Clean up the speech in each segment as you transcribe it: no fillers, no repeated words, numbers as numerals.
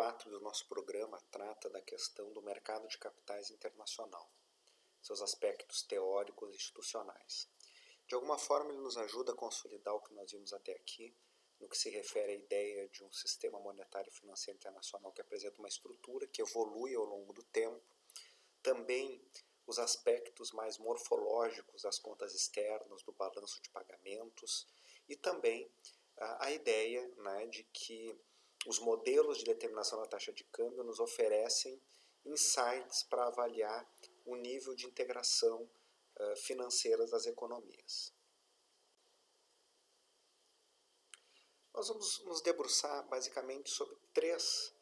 4 do nosso programa trata da questão do mercado de capitais internacional, seus aspectos teóricos e institucionais. De alguma forma, ele nos ajuda a consolidar o que nós vimos até aqui, no que se refere à ideia de um sistema monetário e financeiro internacional que apresenta uma estrutura que evolui ao longo do tempo. Também os aspectos mais morfológicos das contas externas, do balanço de pagamentos, e também a ideia, né, de que os modelos de determinação da taxa de câmbio nos oferecem insights para avaliar o nível de integração financeira das economias. Nós vamos nos debruçar basicamente sobre três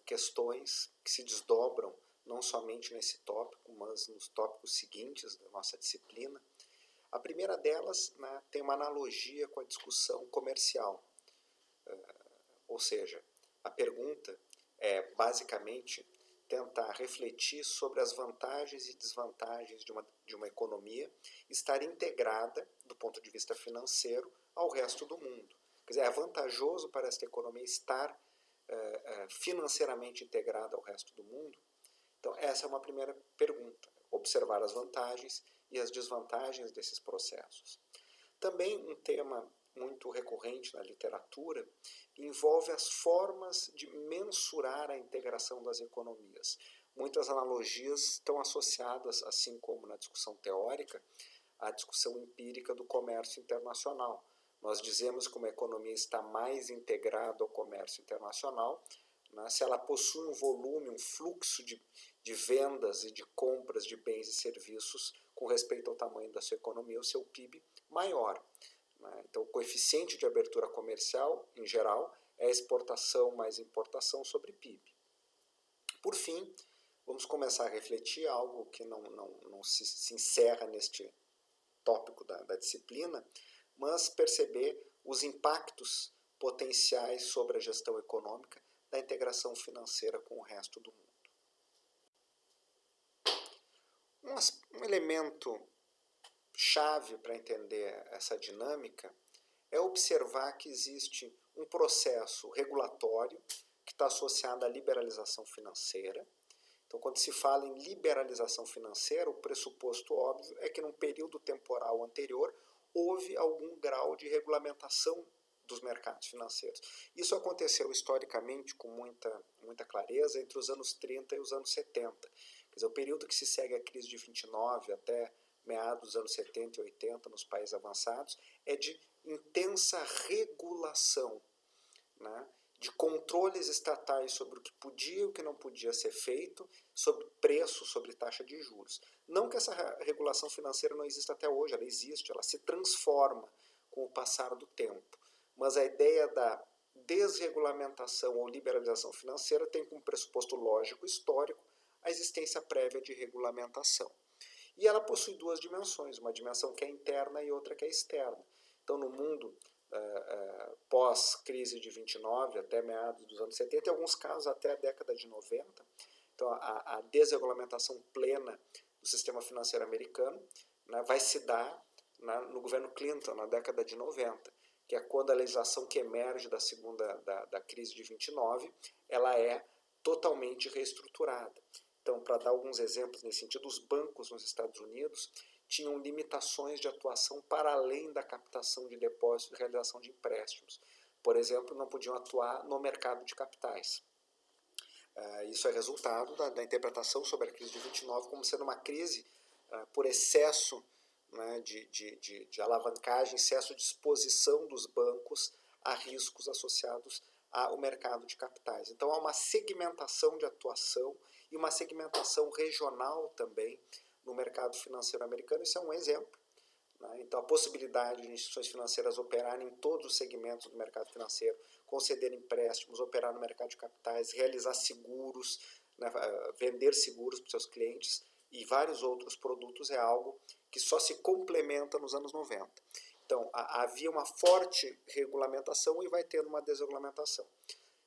questões que se desdobram não somente nesse tópico, mas nos tópicos seguintes da nossa disciplina. A primeira delas, né, tem uma analogia com a discussão comercial, ou seja, a pergunta é basicamente tentar refletir sobre as vantagens e desvantagens de uma economia estar integrada, do ponto de vista financeiro, ao resto do mundo. Quer dizer, é vantajoso para esta economia estar financeiramente integrada ao resto do mundo? Então, essa é uma primeira pergunta, observar as vantagens e as desvantagens desses processos. Também um tema muito recorrente na literatura envolve as formas de mensurar a integração das economias. Muitas analogias estão associadas, assim como na discussão teórica, à discussão empírica do comércio internacional. Nós dizemos que uma economia está mais integrada ao comércio internacional, né, se ela possui um volume, um fluxo de vendas e de compras de bens e serviços com respeito ao tamanho da sua economia, o seu PIB maior. Né? Então, o coeficiente de abertura comercial, em geral, é exportação mais importação sobre PIB. Por fim, vamos começar a refletir algo que não se encerra neste tópico da disciplina, mas perceber os impactos potenciais sobre a gestão econômica da integração financeira com o resto do mundo. Um elemento chave para entender essa dinâmica é observar que existe um processo regulatório que está associado à liberalização financeira. Então, quando se fala em liberalização financeira, o pressuposto óbvio é que num período temporal anterior houve algum grau de regulamentação dos mercados financeiros. Isso aconteceu historicamente com muita clareza entre os anos 30 e os anos 70. Quer dizer, o período que se segue a crise de 29 até meados dos anos 70 e 80 nos países avançados é de intensa regulação, né, de controles estatais sobre o que podia e o que não podia ser feito, sobre preço, sobre taxa de juros. Não que essa regulação financeira não exista até hoje, ela existe, ela se transforma com o passar do tempo. Mas a ideia da desregulamentação ou liberalização financeira tem como pressuposto lógico histórico a existência prévia de regulamentação. E ela possui duas dimensões, uma dimensão que é interna e outra que é externa. Então, no mundo pós-crise de 29 até meados dos anos 70, em alguns casos até a década de 90, então a desregulamentação plena do sistema financeiro americano, né, vai se dar no governo Clinton, na década de 90, que é quando a legislação que emerge da crise de 29, ela é totalmente reestruturada. Então, para dar alguns exemplos nesse sentido, os bancos nos Estados Unidos tinham limitações de atuação para além da captação de depósitos e realização de empréstimos. Por exemplo, não podiam atuar no mercado de capitais. Isso é resultado da interpretação sobre a crise de 29 como sendo uma crise por excesso, né, de alavancagem, excesso de exposição dos bancos a riscos associados ao mercado de capitais. Então, há uma segmentação de atuação e uma segmentação regional também no mercado financeiro americano. Isso é um exemplo. Né? Então, a possibilidade de instituições financeiras operarem em todos os segmentos do mercado financeiro, conceder empréstimos, operar no mercado de capitais, realizar seguros, né, vender seguros para os seus clientes e vários outros produtos é algo que só se complementa nos anos 90. Então, havia uma forte regulamentação e vai tendo uma desregulamentação.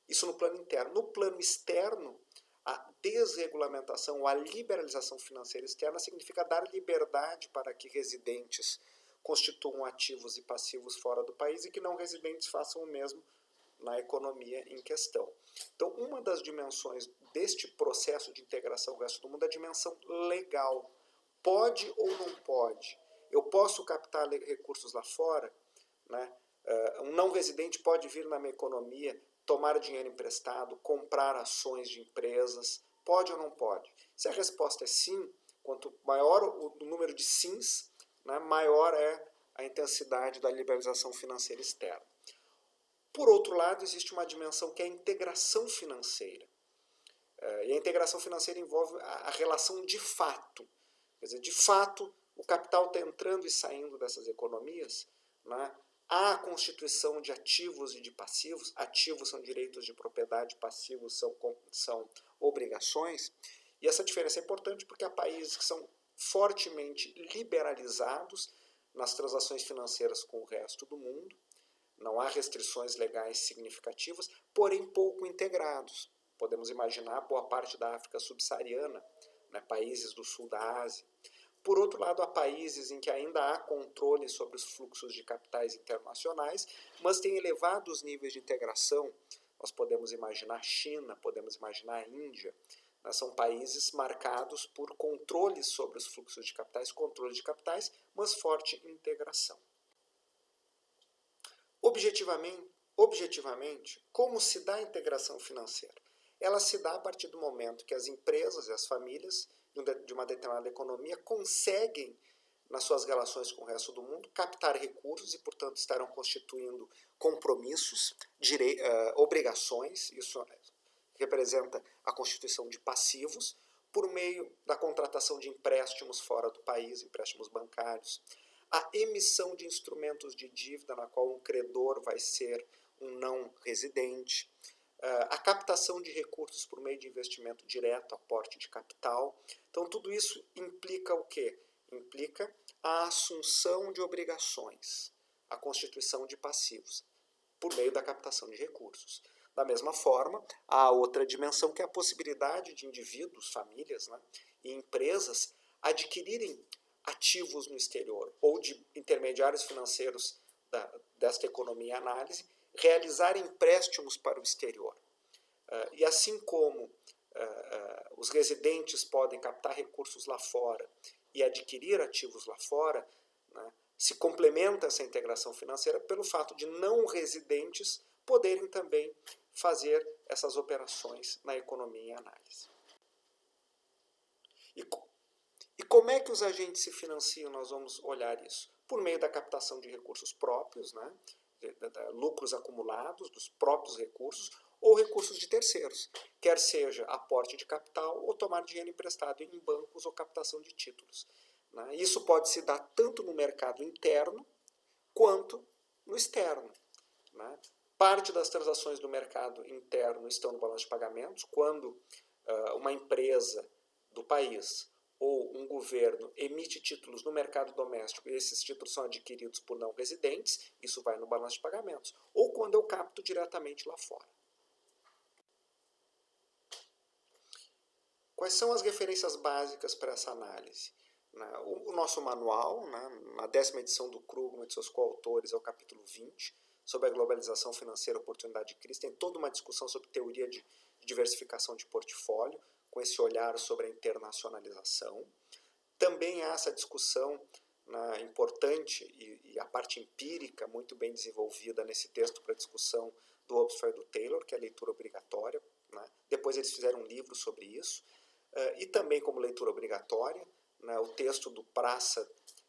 Isso no plano interno. No plano externo, a desregulamentação ou a liberalização financeira externa significa dar liberdade para que residentes constituam ativos e passivos fora do país e que não residentes façam o mesmo na economia em questão. Então, uma das dimensões deste processo de integração com o resto do mundo é a dimensão legal. Pode ou não pode? Eu posso captar recursos lá fora, né? Um não residente pode vir na minha economia, tomar dinheiro emprestado, comprar ações de empresas, pode ou não pode? Se a resposta é sim, quanto maior o número de sims, né, maior é a intensidade da liberalização financeira externa. Por outro lado, existe uma dimensão que é a integração financeira. E a integração financeira envolve a relação de fato. Quer dizer, de fato, o capital está entrando e saindo dessas economias, né? Há a constituição de ativos e de passivos. Ativos são direitos de propriedade, passivos são obrigações. E essa diferença é importante porque há países que são fortemente liberalizados nas transações financeiras com o resto do mundo. Não há restrições legais significativas, porém pouco integrados. Podemos imaginar boa parte da África subsaariana, né, países do sul da Ásia. Por outro lado, há países em que ainda há controle sobre os fluxos de capitais internacionais, mas tem elevados níveis de integração. Nós podemos imaginar China, podemos imaginar Índia. São países marcados por controle sobre os fluxos de capitais, mas forte integração. Objetivamente, como se dá a integração financeira? Ela se dá a partir do momento que as empresas e as famílias de uma determinada economia conseguem, nas suas relações com o resto do mundo, captar recursos e, portanto, estarão constituindo compromissos, obrigações, isso representa a constituição de passivos, por meio da contratação de empréstimos fora do país, empréstimos bancários, a emissão de instrumentos de dívida na qual um credor vai ser um não residente, a captação de recursos por meio de investimento direto, aporte de capital. Então, tudo isso implica o quê? Implica a assunção de obrigações, a constituição de passivos, por meio da captação de recursos. Da mesma forma, há outra dimensão que é a possibilidade de indivíduos, famílias, né, e empresas adquirirem ativos no exterior ou de intermediários financeiros desta economia em análise, realizar empréstimos para o exterior. E assim como os residentes podem captar recursos lá fora e adquirir ativos lá fora, né, se complementa essa integração financeira pelo fato de não residentes poderem também fazer essas operações na economia em análise. E como é que os agentes se financiam? Nós vamos olhar isso. Por meio da captação de recursos próprios, né? Lucros acumulados dos próprios recursos ou recursos de terceiros, quer seja aporte de capital ou tomar dinheiro emprestado em bancos ou captação de títulos. Né? Isso pode se dar tanto no mercado interno quanto no externo. Né? Parte das transações do mercado interno estão no balanço de pagamentos, quando uma empresa do país ou um governo emite títulos no mercado doméstico e esses títulos são adquiridos por não residentes, isso vai no balanço de pagamentos, ou quando eu capto diretamente lá fora. Quais são as referências básicas para essa análise? O nosso manual, na 10ª edição do Krugman e de seus coautores, é o capítulo 20, sobre a globalização financeira, oportunidade de crise. Tem toda uma discussão sobre teoria de diversificação de portfólio, com esse olhar sobre a internacionalização. Também há essa discussão importante e a parte empírica muito bem desenvolvida nesse texto para discussão do Hobsbawm e do Taylor, que é a leitura obrigatória. Né? Depois eles fizeram um livro sobre isso. E também como leitura obrigatória, o texto do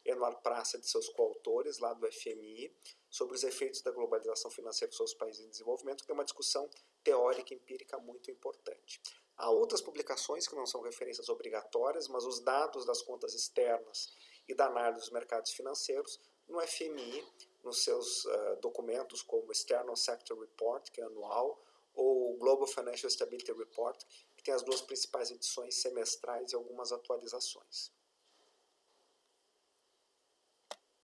Enwar Prasa e de seus coautores, lá do FMI, sobre os efeitos da globalização financeira sobre os países em desenvolvimento, que tem uma discussão teórica e empírica muito importante. Há outras publicações que não são referências obrigatórias, mas os dados das contas externas e da análise dos mercados financeiros, no FMI, nos seus documentos como o External Sector Report, que é anual, ou o Global Financial Stability Report, que tem as duas principais edições semestrais e algumas atualizações.